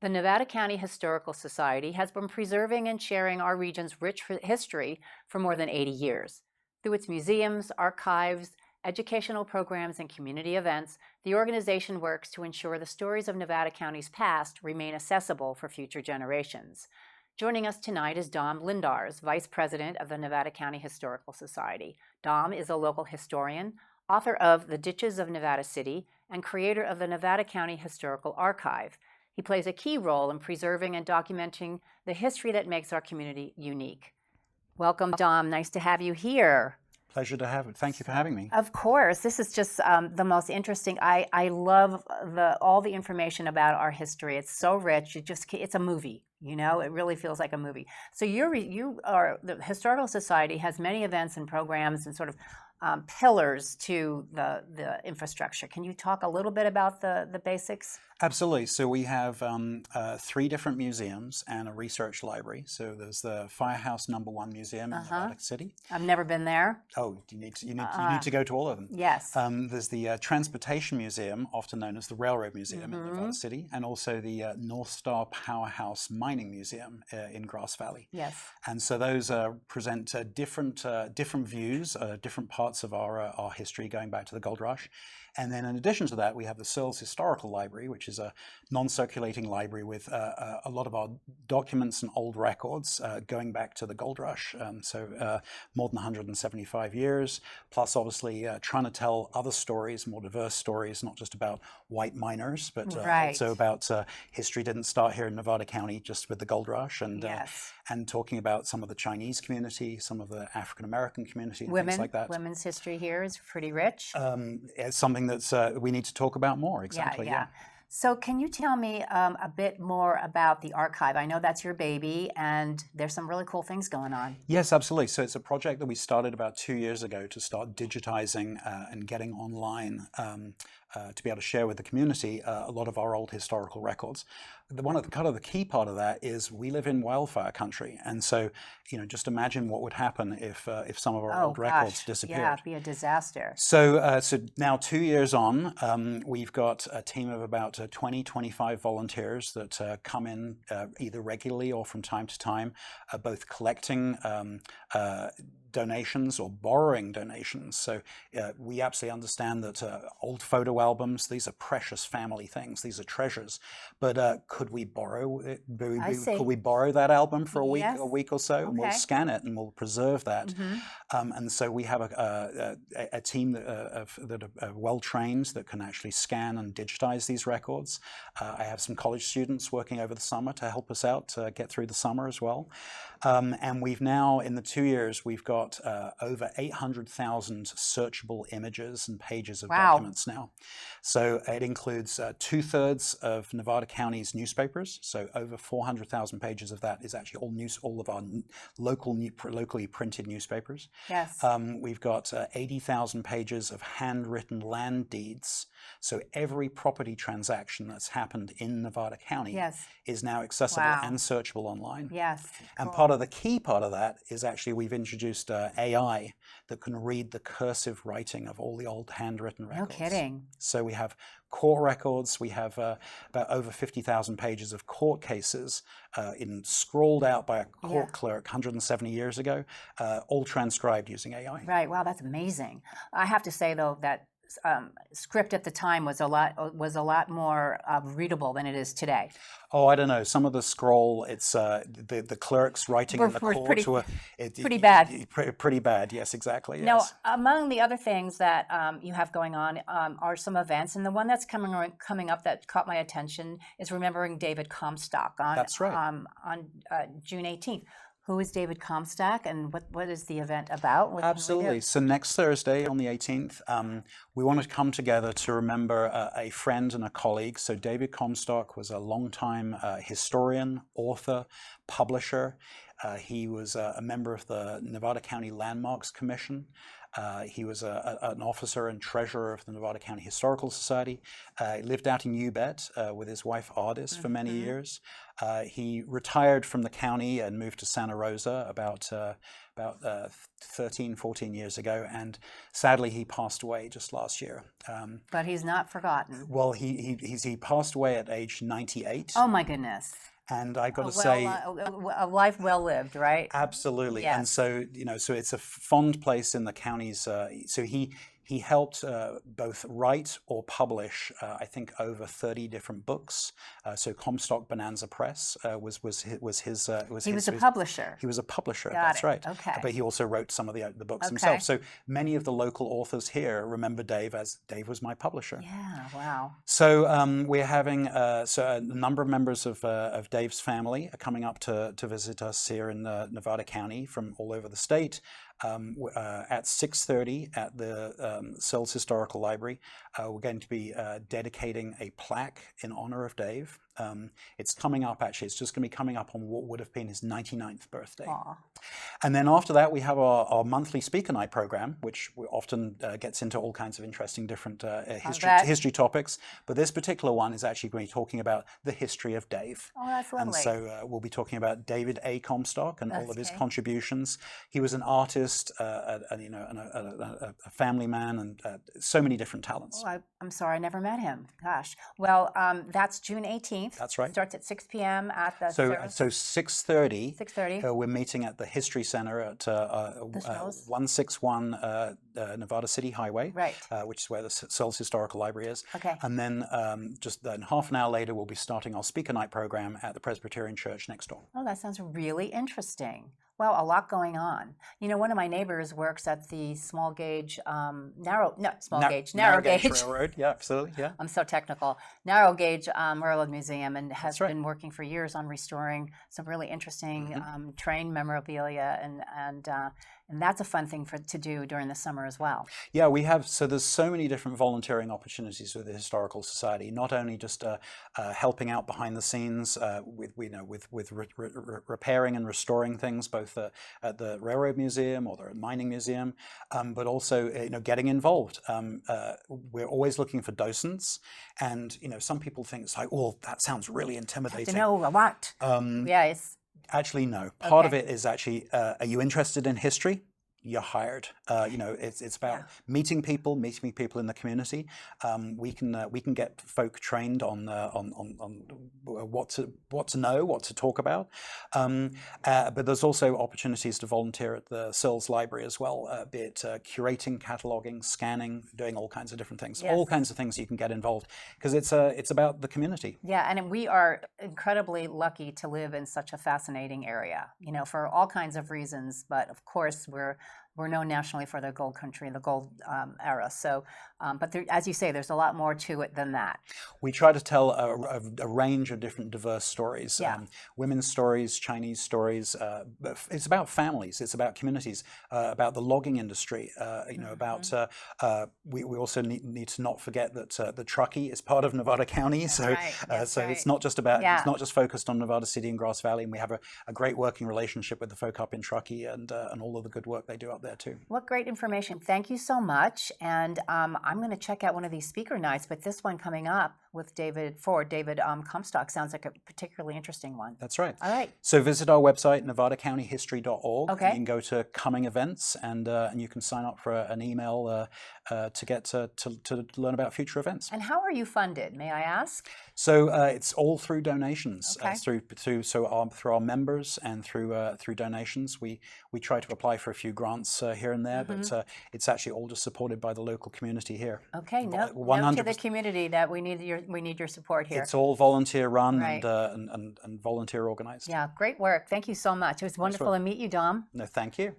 The Nevada County Historical Society has been preserving and sharing our region's rich history for more than 80 years. Through its museums, archives, educational programs, and community events, the organization works to ensure the stories of Nevada County's past remain accessible for future generations. Joining us tonight is Dom Lindars, Vice President of the Nevada County Historical Society. Dom is a local historian, author of The Ditches of Nevada City, and creator of the Nevada County Historical Archive. He plays a key role in preserving and documenting the history that makes our community unique. Welcome, Dom. Nice to have you here. Pleasure to have it. Thank you for having me. Of course. This is just the most interesting. I love all the information about our history. It's so rich. It's a movie. You know, it really feels like a movie. So the Historical Society has many events and programs and sort of pillars to the infrastructure. Can you talk a little bit about the basics? Absolutely. So we have 3 different museums and a research library. So there's the Firehouse #1 Museum in Nevada City. I've never been there. Oh, you need to go to all of them. Yes. There's the Transportation Museum, often known as the Railroad Museum in Nevada City, and also the North Star Powerhouse Mining Museum in Grass Valley. Yes. And so those present different views, different parts of our history going back to the gold rush. And then in addition to that, we have the Searles Historical Library, which is a non-circulating library with a lot of our documents and old records going back to the gold rush. So more than 175 years, plus obviously trying to tell other stories, more diverse stories, not just about white miners, but also about history didn't start here in Nevada County just with the gold rush, and talking about some of the Chinese community, some of the African-American community, and things like that. Women's history here is pretty rich. It's something that we need to talk about more. Exactly. Yeah. So can you tell me a bit more about the archive? I know that's your baby, and there's some really cool things going on. Yes, absolutely. So it's a project that we started about 2 years ago to start digitizing and getting online to be able to share with the community a lot of our old historical records. The key part of that is we live in wildfire country, and so just imagine what would happen if some of our old records disappeared. Yeah, it'd be a disaster. So now 2 years on, we've got a team of about 25 volunteers that come in either regularly or from time to time, both collecting donations or borrowing donations. So we absolutely understand that old photo albums, these are precious family things, these are treasures. But could we borrow it? Could we borrow that album for a week or so? And we'll scan it and we'll preserve that. And so we have a team that are well trained that can actually scan and digitize these records. I have some college students working over the summer to help us out to get through the summer as well. And we've now, in the 2 years, we've got over 800,000 searchable images and pages of documents now. So it includes 2/3 of Nevada County's newspapers. So over 400,000 pages of that is actually all of our locally printed newspapers. Yes. We've got 80,000 pages of handwritten land deeds. So every property transaction that's happened in Nevada County is now accessible and searchable online. Yes. And part of the key part of that is actually we've introduced AI that can read the cursive writing of all the old handwritten records. No kidding. So we have court records. We have about over 50,000 pages of court cases scrawled out by a court clerk 170 years ago, all transcribed using AI. Right. Wow, that's amazing. I have to say, though, that script at the time was a lot more readable than it is today. Oh, I don't know. Some of the scroll, it's the clerks writing in the court. Pretty bad. Pretty bad. Yes, exactly. Yes. Now, among the other things that you have going on are some events, and the one that's coming up that caught my attention is remembering David Comstock on June 18th. Who is David Comstock, and what is the event about? Absolutely. So next Thursday on the 18th, we want to come together to remember a friend and a colleague. So David Comstock was a longtime historian, author, publisher. He was a member of the Nevada County Landmarks Commission. He was an officer and treasurer of the Nevada County Historical Society. He lived out in Ubet with his wife Ardis for many years. He retired from the county and moved to Santa Rosa about 13, 14 years ago, and sadly he passed away just last year. But he's not forgotten. Well, he passed away at age 98. Oh my goodness. And I've got to say, a life well lived, right? Absolutely. Yes. And so, so it's a fond place in the county's. So he helped both write or publish, I think, over 30 different books. So Comstock Bonanza Press was his. He was a publisher. He was a publisher. Got that's it. right. Okay. But he also wrote some of the books Okay. himself. So many of the local authors here remember Dave as Dave was my publisher. Yeah. Wow. So we're having so a number of members of Dave's family are coming up to visit us here in Nevada County from all over the state. At 6:30 at the Sills Historical Library, we're going to be dedicating a plaque in honor of Dave. It's coming up, actually. It's just going to be coming up on what would have been his 99th birthday. Aww. And then after that, we have our monthly speaker night program, which often gets into all kinds of interesting different history topics. But this particular one is actually going to be talking about the history of Dave. Oh, that's lovely. And so we'll be talking about David A. Comstock and all of his contributions. He was an artist, a family man, and so many different talents. Oh, I'm sorry, I never met him. Gosh. Well, that's June 18th. That's right. Starts at 6 p.m. at the So 6:30. 6:30. We're meeting at the History Center at 161 Nevada City Highway, right. Which is where the Sills Historical Library is. Okay. And then just then half an hour later, we'll be starting our speaker night program at the Presbyterian Church next door. Oh, that sounds really interesting. Well, a lot going on. You know, one of my neighbors works at the narrow gauge railroad. Yeah, absolutely. Yeah. I'm so technical. Narrow gauge railroad museum, and has been working for years on restoring some really interesting train memorabilia, and that's a fun thing to do during the summer as well. Yeah, we have. So there's so many different volunteering opportunities with the Historical Society. Not only just helping out behind the scenes with repairing and restoring things, both at the Railroad Museum or the Mining Museum, but also getting involved. We're always looking for docents, and some people think it's like, well, that sounds really intimidating. You have to know a lot. Yes. Actually, no. Part of it is actually, are you interested in history? You're hired. It's about meeting people in the community. We can get folk trained on what to know, what to talk about. But there's also opportunities to volunteer at the Sills Library as well, be it curating, cataloging, scanning, doing all kinds of different things. Yes. All kinds of things you can get involved, because it's about the community. Yeah, and we are incredibly lucky to live in such a fascinating area. For all kinds of reasons, but of course we're known nationally for the gold country, the gold era. So, but as you say, there's a lot more to it than that. We try to tell a range of different diverse stories. Yeah. Women's stories, Chinese stories. It's about families. It's about communities. About the logging industry. About we also need to not forget that the Truckee is part of Nevada County. So it's not just about it's not just focused on Nevada City and Grass Valley. And we have a great working relationship with the folk up in Truckee and all of the good work they do up there too. What great information. Thank you so much. And I'm going to check out one of these speaker nights, but this one coming up with David Comstock sounds like a particularly interesting one. That's right. All right. So visit our website, nevadacountyhistory.org. Okay. You can go to coming events and you can sign up for an email to get to learn about future events. And how are you funded, may I ask? So it's all through donations, Okay. through our members and through donations. We try to apply for a few grants here and there, but it's actually all just supported by the local community here. Okay, note to the community that we need your support here. It's all volunteer run Right. and volunteer organized. Yeah, great work. Thank you so much. It was wonderful to meet you, Dom. No, thank you.